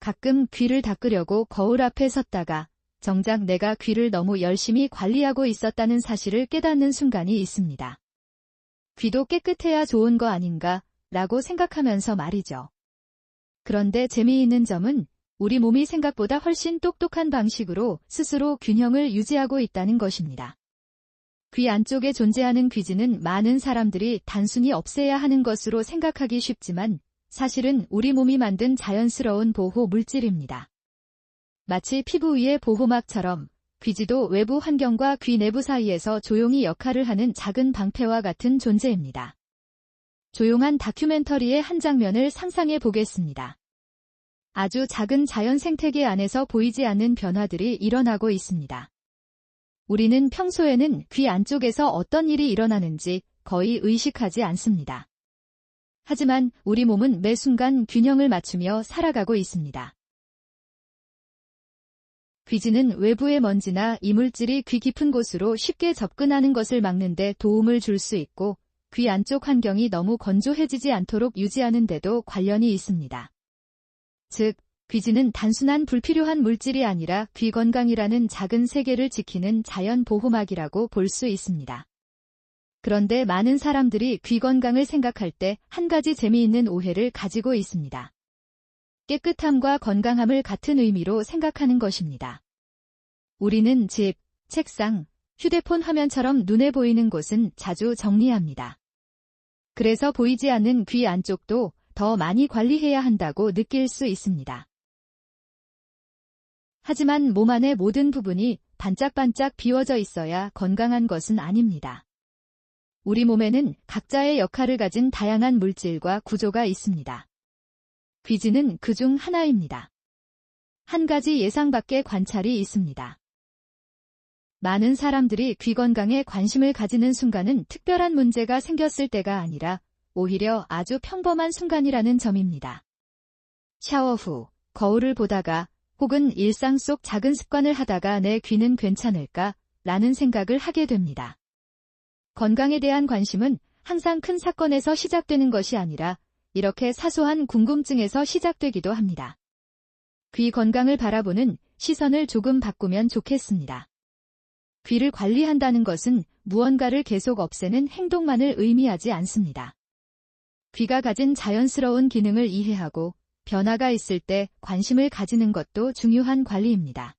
가끔 귀를 닦으려고 거울 앞에 섰다가 정작 내가 귀를 너무 열심히 관리하고 있었다는 사실을 깨닫는 순간이 있습니다. 귀도 깨끗해야 좋은 거 아닌가 라고 생각하면서 말이죠. 그런데 재미있는 점은 우리 몸이 생각보다 훨씬 똑똑한 방식으로 스스로 균형을 유지하고 있다는 것입니다. 귀 안쪽에 존재하는 귀지는 많은 사람들이 단순히 없애야 하는 것으로 생각하기 쉽지만 사실은 우리 몸이 만든 자연스러운 보호 물질입니다. 마치 피부 위의 보호막처럼 귀지도 외부 환경과 귀 내부 사이에서 조용히 역할을 하는 작은 방패와 같은 존재입니다. 조용한 다큐멘터리의 한 장면을 상상해 보겠습니다. 아주 작은 자연 생태계 안에서 보이지 않는 변화들이 일어나고 있습니다. 우리는 평소에는 귀 안쪽에서 어떤 일이 일어나는지 거의 의식하지 않습니다. 하지만 우리 몸은 매 순간 균형을 맞추며 살아가고 있습니다. 귀지는 외부의 먼지나 이물질이 귀 깊은 곳으로 쉽게 접근하는 것을 막는 데 도움을 줄 수 있고 귀 안쪽 환경이 너무 건조해지지 않도록 유지하는 데도 관련이 있습니다. 즉, 귀지는 단순한 불필요한 물질이 아니라 귀 건강이라는 작은 세계를 지키는 자연 보호막이라고 볼 수 있습니다. 그런데 많은 사람들이 귀 건강을 생각할 때 한 가지 재미있는 오해를 가지고 있습니다. 깨끗함과 건강함을 같은 의미로 생각하는 것입니다. 우리는 집, 책상, 휴대폰 화면처럼 눈에 보이는 곳은 자주 정리합니다. 그래서 보이지 않는 귀 안쪽도 더 많이 관리해야 한다고 느낄 수 있습니다. 하지만 몸 안의 모든 부분이 반짝반짝 비워져 있어야 건강한 것은 아닙니다. 우리 몸에는 각자의 역할을 가진 다양한 물질과 구조가 있습니다. 귀지는 그중 하나입니다. 한 가지 예상 밖의 관찰이 있습니다. 많은 사람들이 귀 건강에 관심을 가지는 순간은 특별한 문제가 생겼을 때가 아니라 오히려 아주 평범한 순간이라는 점입니다. 샤워 후, 거울을 보다가 혹은 일상 속 작은 습관을 하다가 내 귀는 괜찮을까? 라는 생각을 하게 됩니다. 건강에 대한 관심은 항상 큰 사건에서 시작되는 것이 아니라 이렇게 사소한 궁금증에서 시작되기도 합니다. 귀 건강을 바라보는 시선을 조금 바꾸면 좋겠습니다. 귀를 관리한다는 것은 무언가를 계속 없애는 행동만을 의미하지 않습니다. 귀가 가진 자연스러운 기능을 이해하고 변화가 있을 때 관심을 가지는 것도 중요한 관리입니다.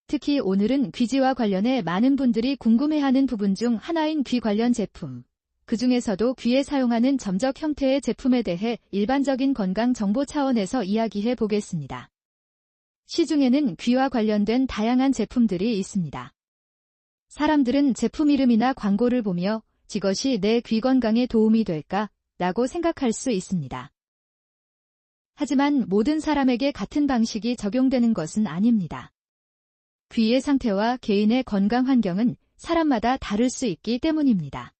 특히 오늘은 귀지와 관련해 많은 분들이 궁금해하는 부분 중 하나인 귀 관련 제품, 그 중에서도 귀에 사용하는 점적 형태의 제품에 대해 일반적인 건강 정보 차원에서 이야기해 보겠습니다. 시중에는 귀와 관련된 다양한 제품들이 있습니다. 사람들은 제품 이름이나 광고를 보며 이것이 내 귀 건강에 도움이 될까? 라고 생각할 수 있습니다. 하지만 모든 사람에게 같은 방식이 적용되는 것은 아닙니다. 귀의 상태와 개인의 건강 환경은 사람마다 다를 수 있기 때문입니다.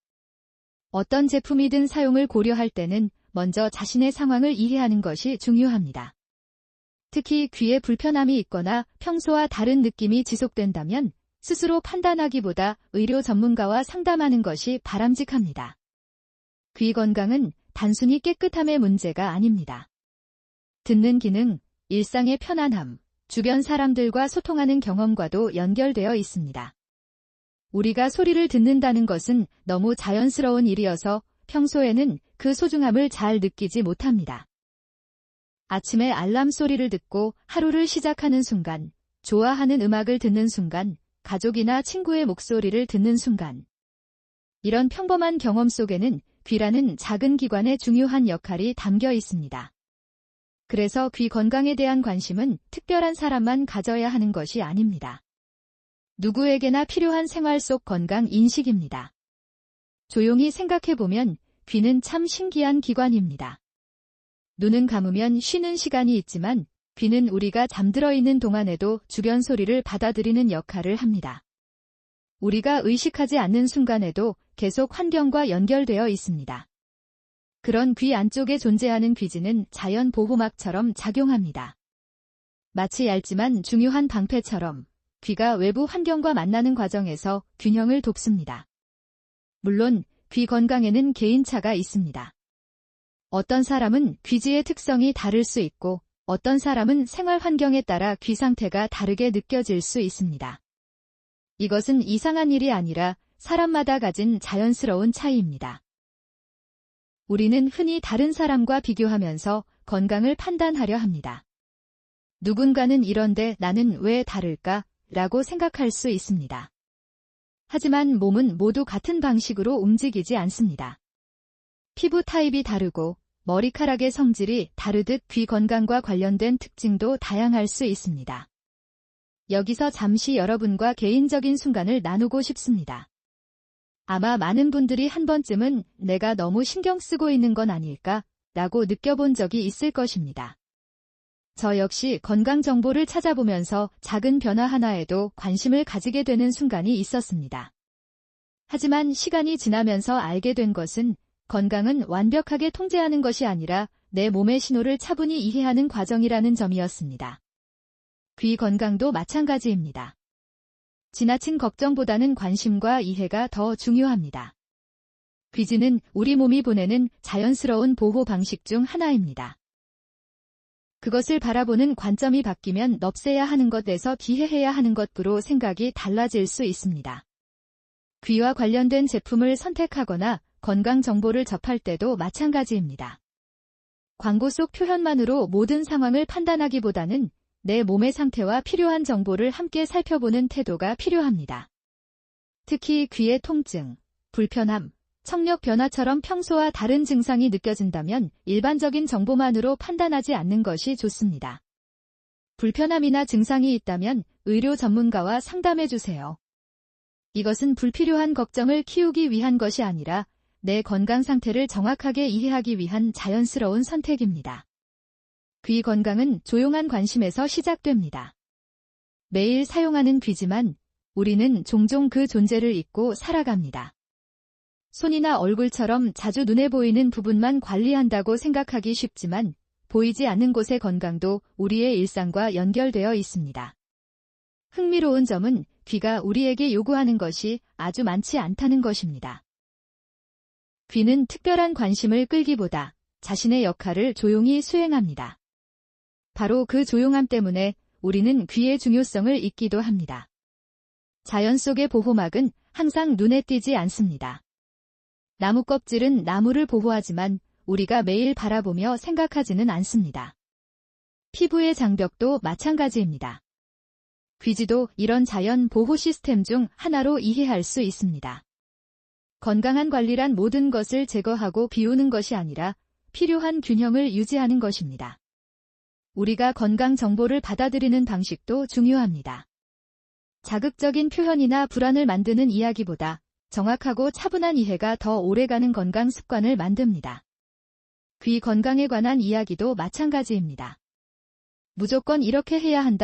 어떤 제품이든 사용을 고려할 때는 먼저 자신의 상황을 이해하는 것이 중요합니다. 특히 귀에 불편함이 있거나 평소와 다른 느낌이 지속된다면 스스로 판단하기보다 의료 전문가와 상담하는 것이 바람직합니다. 귀 건강은 단순히 깨끗함의 문제가 아닙니다. 듣는 기능, 일상의 편안함, 주변 사람들과 소통하는 경험과도 연결되어 있습니다. 우리가 소리를 듣는다는 것은 너무 자연스러운 일이어서 평소에는 그 소중함을 잘 느끼지 못합니다. 아침에 알람 소리를 듣고 하루를 시작하는 순간, 좋아하는 음악을 듣는 순간, 가족이나 친구의 목소리를 듣는 순간. 이런 평범한 경험 속에는 귀라는 작은 기관의 중요한 역할이 담겨 있습니다. 그래서 귀 건강에 대한 관심은 특별한 사람만 가져야 하는 것이 아닙니다. 누구에게나 필요한 생활 속 건강 인식입니다. 조용히 생각해보면 귀는 참 신기한 기관입니다. 눈은 감으면 쉬는 시간이 있지만 귀는 우리가 잠들어 있는 동안에도 주변 소리를 받아들이는 역할을 합니다. 우리가 의식하지 않는 순간에도 계속 환경과 연결되어 있습니다. 그런 귀 안쪽에 존재하는 귀지는 자연 보호막처럼 작용합니다. 마치 얇지만 중요한 방패처럼 귀가 외부 환경과 만나는 과정에서 균형을 돕습니다. 물론 귀 건강에는 개인차가 있습니다. 어떤 사람은 귀지의 특성이 다를 수 있고 어떤 사람은 생활 환경에 따라 귀 상태가 다르게 느껴질 수 있습니다. 이것은 이상한 일이 아니라 사람마다 가진 자연스러운 차이입니다. 우리는 흔히 다른 사람과 비교하면서 건강을 판단하려 합니다. 누군가는 이런데 나는 왜 다를까? 라고 생각할 수 있습니다. 하지만 몸은 모두 같은 방식으로 움직이지 않습니다. 피부 타입이 다르고 머리카락의 성질이 다르듯 귀 건강과 관련된 특징도 다양할 수 있습니다. 여기서 잠시 여러분과 개인적인 순간을 나누고 싶습니다. 아마 많은 분들이 한 번쯤은 내가 너무 신경 쓰고 있는 건 아닐까? 라고 느껴본 적이 있을 것입니다. 저 역시 건강 정보를 찾아보면서 작은 변화 하나에도 관심을 가지게 되는 순간이 있었습니다. 하지만 시간이 지나면서 알게 된 것은 건강은 완벽하게 통제하는 것이 아니라 내 몸의 신호를 차분히 이해하는 과정이라는 점이었습니다. 귀 건강도 마찬가지입니다. 지나친 걱정보다는 관심과 이해가 더 중요합니다. 귀지는 우리 몸이 보내는 자연스러운 보호 방식 중 하나입니다. 그것을 바라보는 관점이 바뀌면 없애야 하는 것에서 비해해야 하는 것으로 생각이 달라질 수 있습니다. 귀와 관련된 제품을 선택하거나 건강 정보를 접할 때도 마찬가지입니다. 광고 속 표현만으로 모든 상황을 판단하기보다는 내 몸의 상태와 필요한 정보를 함께 살펴보는 태도가 필요합니다. 특히 귀의 통증, 불편함, 청력 변화처럼 평소와 다른 증상이 느껴진다면 일반적인 정보만으로 판단하지 않는 것이 좋습니다. 불편함이나 증상이 있다면 의료 전문가와 상담해주세요. 이것은 불필요한 걱정을 키우기 위한 것이 아니라 내 건강 상태를 정확하게 이해하기 위한 자연스러운 선택입니다. 귀 건강은 조용한 관심에서 시작됩니다. 매일 사용하는 귀지만 우리는 종종 그 존재를 잊고 살아갑니다. 손이나 얼굴처럼 자주 눈에 보이는 부분만 관리한다고 생각하기 쉽지만 보이지 않는 곳의 건강도 우리의 일상과 연결되어 있습니다. 흥미로운 점은 귀가 우리에게 요구하는 것이 아주 많지 않다는 것입니다. 귀는 특별한 관심을 끌기보다 자신의 역할을 조용히 수행합니다. 바로 그 조용함 때문에 우리는 귀의 중요성을 잊기도 합니다. 자연 속의 보호막은 항상 눈에 띄지 않습니다. 나무 껍질은 나무를 보호하지만 우리가 매일 바라보며 생각하지는 않습니다. 피부의 장벽도 마찬가지입니다. 귀지도 이런 자연 보호 시스템 중 하나로 이해할 수 있습니다. 건강한 관리란 모든 것을 제거하고 비우는 것이 아니라 필요한 균형을 유지하는 것입니다. 우리가 건강 정보를 받아들이는 방식도 중요합니다. 자극적인 표현이나 불안을 만드는 이야기보다 정확하고 차분한 이해가 더 오래가는 건강 습관을 만듭니다. 귀 건강에 관한 이야기도 마찬가지입니다. 무조건 이렇게 해야 한다.